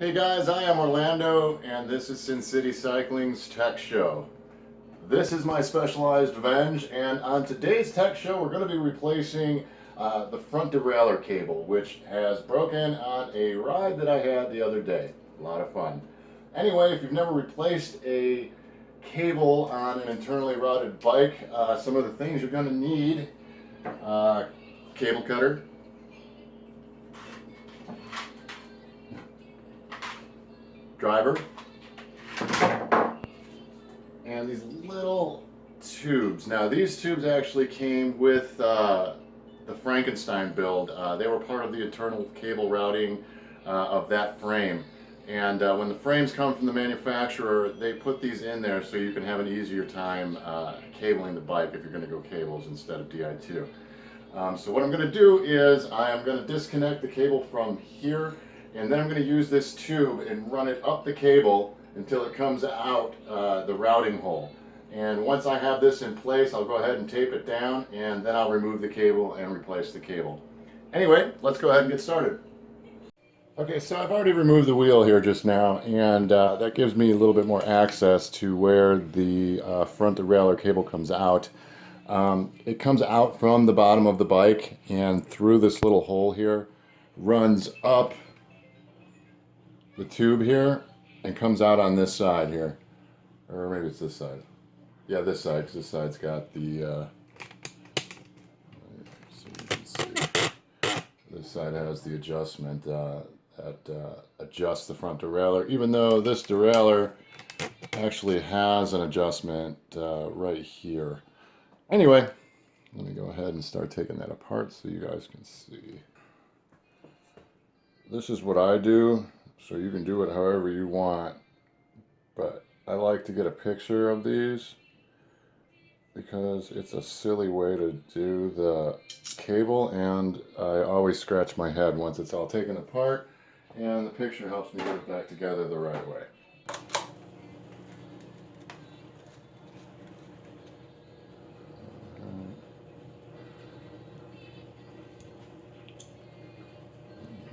Hey guys, I am Orlando and this is Sin City Cycling's Tech Show. This is my specialized Venge, and on today's Tech Show we're going to be replacing the front derailleur cable, which has broken on a ride that I had the other day. A lot of fun. Anyway, if you've never replaced a cable on an internally routed bike, some of the things you're going to need: cable cutter, driver, and these little tubes. Now these tubes actually came with the Frankenstein build. They were part of the internal cable routing of that frame. And when the frames come from the manufacturer, they put these in there so you can have an easier time cabling the bike if you're going to go cables instead of Di2. So what I'm going to do is I am going to disconnect the cable from here, and then I'm going to use this tube and run it up the cable until it comes out the routing hole. And once I have this in place, I'll go ahead and tape it down, and then I'll remove the cable and replace the cable. Anyway, let's go ahead and get started. Okay, so I've already removed the wheel here just now, and that gives me a little bit more access to where the front derailleur cable comes out. It comes out from the bottom of the bike and through this little hole here, runs up the tube here, and comes out on this side here. Or maybe it's this side. Yeah, this side, because this side's got the, so you can see. This side has the adjustment that adjusts the front derailleur, even though this derailleur actually has an adjustment right here. Anyway, let me go ahead and start taking that apart so you guys can see. This is what I do, so you can do it however you want, but I like to get a picture of these because it's a silly way to do the cable, and I always scratch my head once it's all taken apart, and the picture helps me get it back together the right way.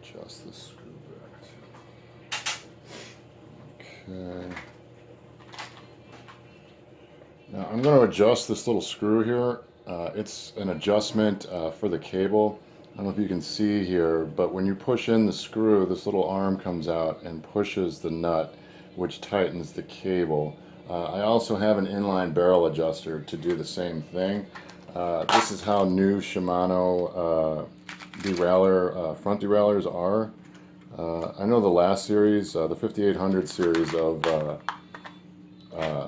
Adjust the screw back to. Okay. Now I'm going to adjust this little screw here. It's an adjustment for the cable. I don't know if you can see here, but when you push in the screw, this little arm comes out and pushes the nut, which tightens the cable. I also have an inline barrel adjuster to do the same thing. This is how new Shimano front derailleurs are. I know the last series, the 5800 series of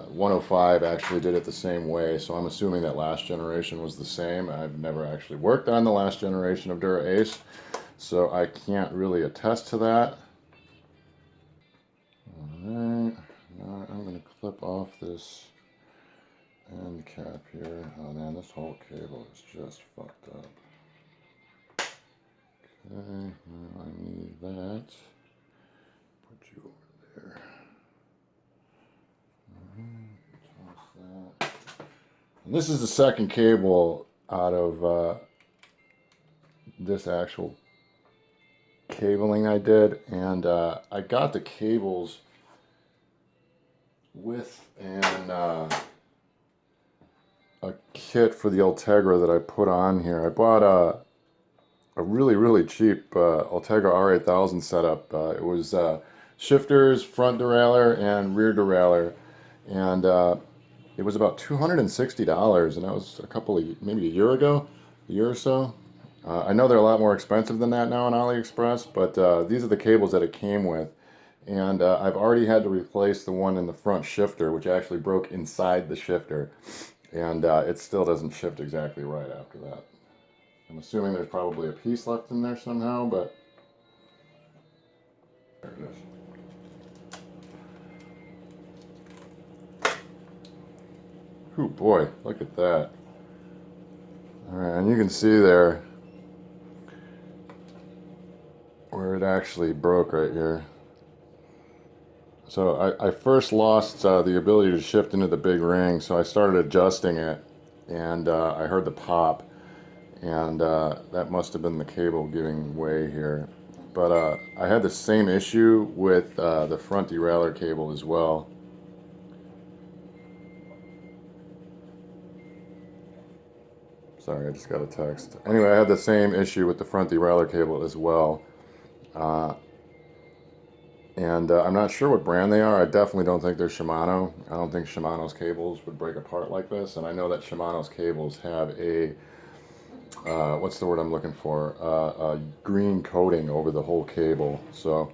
105 actually did it the same way, so I'm assuming that last generation was the same. I've never actually worked on the last generation of Dura Ace, so I can't really attest to that. Alright, now I'm going to clip off this end cap here. Oh man, this whole cable is just fucked up. Okay, now I need that. Put you over there. Toss that. And this is the second cable out of this actual cabling I did, and I got the cables with a kit for the Ultegra that I put on here. I bought a really cheap Ultegra R8000 setup. It was shifters, front derailleur, and rear derailleur, and it was about $260, and that was maybe a year ago, a year or so. I know they're a lot more expensive than that now on AliExpress, but these are the cables that it came with, and I've already had to replace the one in the front shifter, which actually broke inside the shifter, and it still doesn't shift exactly right after that. I'm assuming there's probably a piece left in there somehow, but there it is. Oh boy, look at that. Alright, and you can see there where it actually broke right here. So I first lost the ability to shift into the big ring, so I started adjusting it, and I heard the pop, and that must have been the cable giving way here. but I had the same issue with the front derailleur cable as well. Sorry, I just got a text. Anyway, I had the same issue with the front derailleur cable as well. Uh, and I'm not sure what brand they are. I definitely don't think they're Shimano. I don't think Shimano's cables would break apart like this. And I know that Shimano's cables have a, what's the word I'm looking for? A green coating over the whole cable. So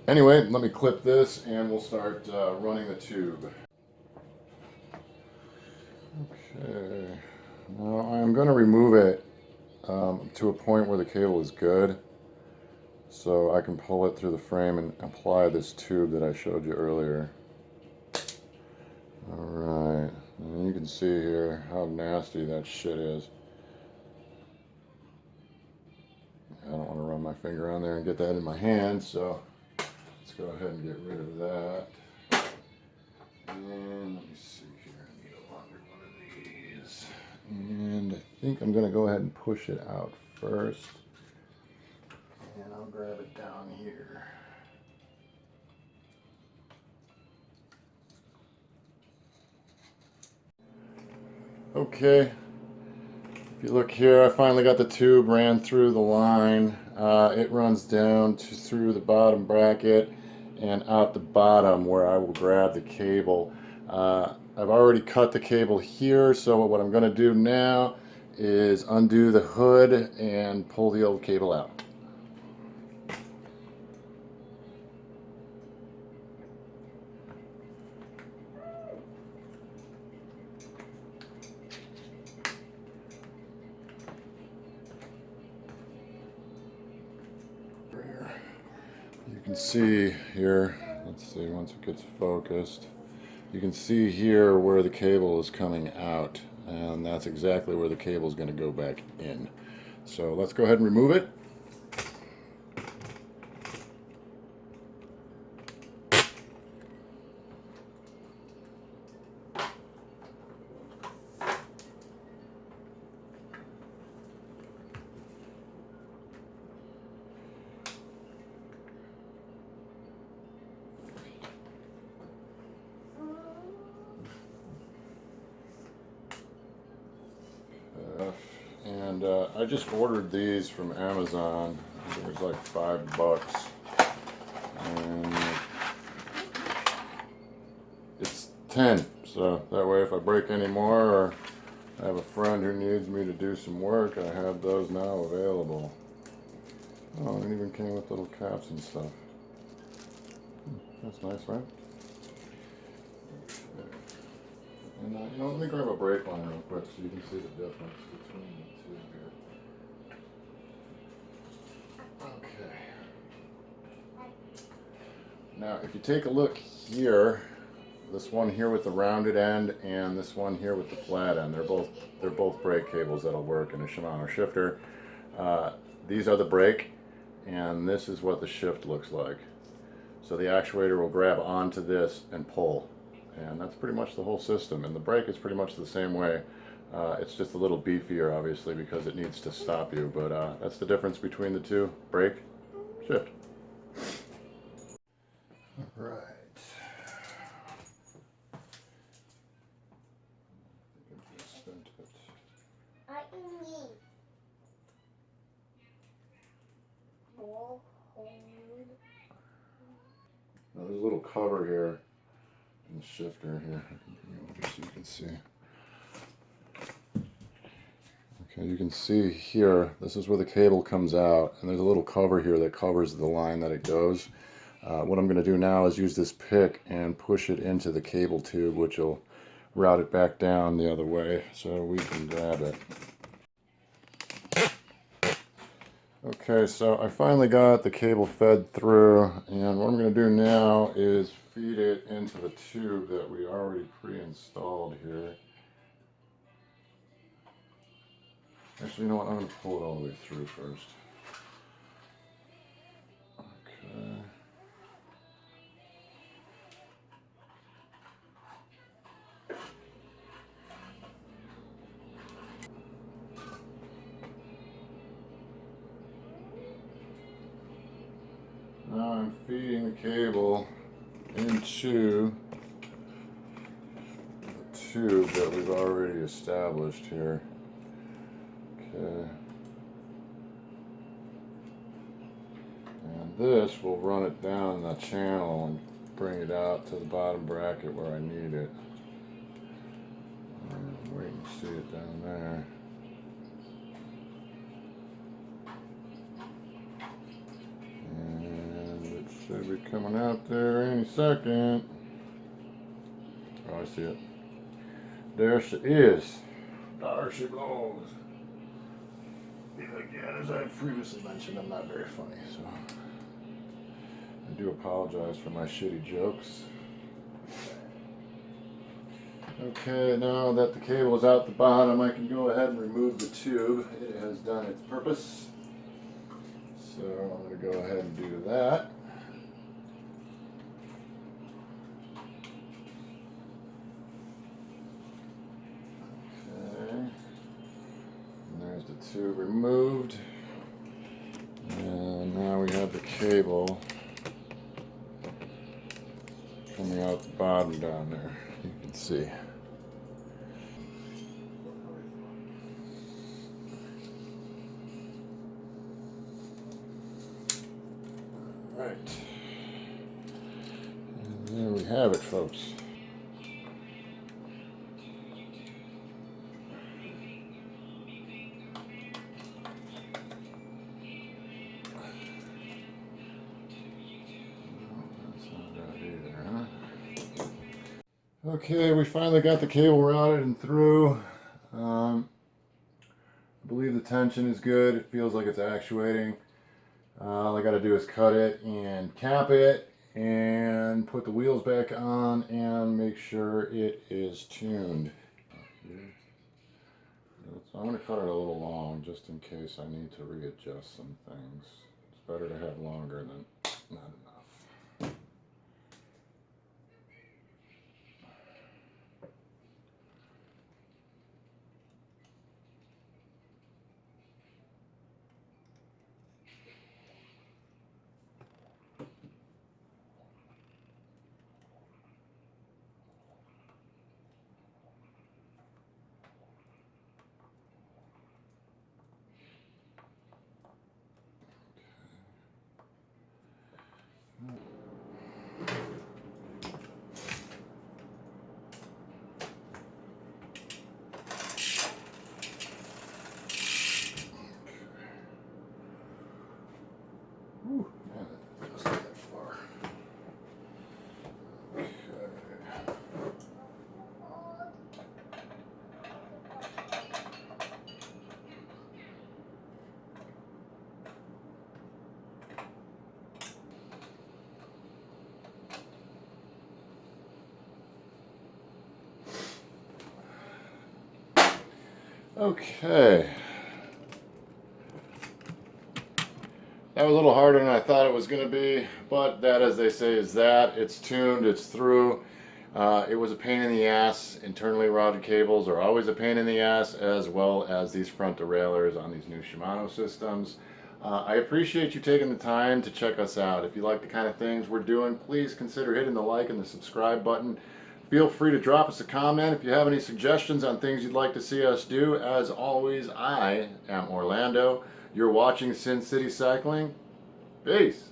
anyway, let me clip this and we'll start running the tube. Okay, now I'm going to remove it to a point where the cable is good, so I can pull it through the frame and apply this tube that I showed you earlier. Alright, and you can see here how nasty that shit is. I don't want to run my finger on there and get that in my hand, so let's go ahead and get rid of that. And let me see here, I need a longer one of these. And I think I'm going to go ahead and push it out first. And I'll grab it down here. Okay, if you look here, I finally got the tube ran through the line. It runs down through the bottom bracket and out the bottom where I will grab the cable. I've already cut the cable here, so what I'm going to do now is undo the hood and pull the old cable out. You can see here, let's see, once it gets focused, you can see here where the cable is coming out, and that's exactly where the cable is going to go back in. So let's go ahead and remove it. And I just ordered these from Amazon. It was like $5. And it's 10. So that way if I break any more or I have a friend who needs me to do some work, I have those now available. Oh, it even came with little caps and stuff. That's nice, right? And you know, let me grab a brake line real quick so you can see the difference between the two here. Okay. Now, if you take a look here, this one here with the rounded end and this one here with the flat end, they're both brake cables that'll work in a Shimano shifter. These are the brake, and this is what the shift looks like. So the actuator will grab onto this and pull. And that's pretty much the whole system. And the brake is pretty much the same way. It's just a little beefier, obviously, because it needs to stop you. But that's the difference between the two. Brake, shift. All right. Now there's a little cover here in the shifter here. I can bring it over so you can see. Okay, you can see here, this is where the cable comes out, and there's a little cover here that covers the line that it goes. What I'm going to do now is use this pick and push it into the cable tube, which will route it back down the other way so we can grab it. Okay, so I finally got the cable fed through, and what I'm going to do now is feed it into the tube that we already pre-installed here. Actually, you know what, I'm going to pull it all the way through first. Okay. I'm feeding the cable into the tube that we've already established here. Okay. And this will run it down the channel and bring it out to the bottom bracket where I need it. Wait and see it down there. And it should be coming out there any second. Oh, I see it. There she is. There she goes. Again, as I previously mentioned, I'm not very funny, so I do apologize for my shitty jokes. Okay, now that the cable is out the bottom, I can go ahead and remove the tube. It has done its purpose. So I'm going to go ahead and do that. Okay. And there's the tube removed. And now we have the cable coming out the bottom down there. You can see. Right. And there we have it, folks. Okay, we finally got the cable routed and through. I believe the tension is good. It feels like it's actuating. All I got to do is cut it and cap it and put the wheels back on and make sure it is tuned. So I'm going to cut it a little long just in case I need to readjust some things. It's better to have longer than not enough. Whew, man, that doesn't get that far. Okay. That was a little harder than I thought it was going to be, but that, as they say, is that. It's tuned, it's through. It was a pain in the ass. Internally routed cables are always a pain in the ass, as well as these front derailleurs on these new Shimano systems. I appreciate you taking the time to check us out. If you like the kind of things we're doing, please consider hitting the like and the subscribe button. Feel free to drop us a comment if you have any suggestions on things you'd like to see us do. As always, I am Orlando. You're watching Sin City Cycling. Peace.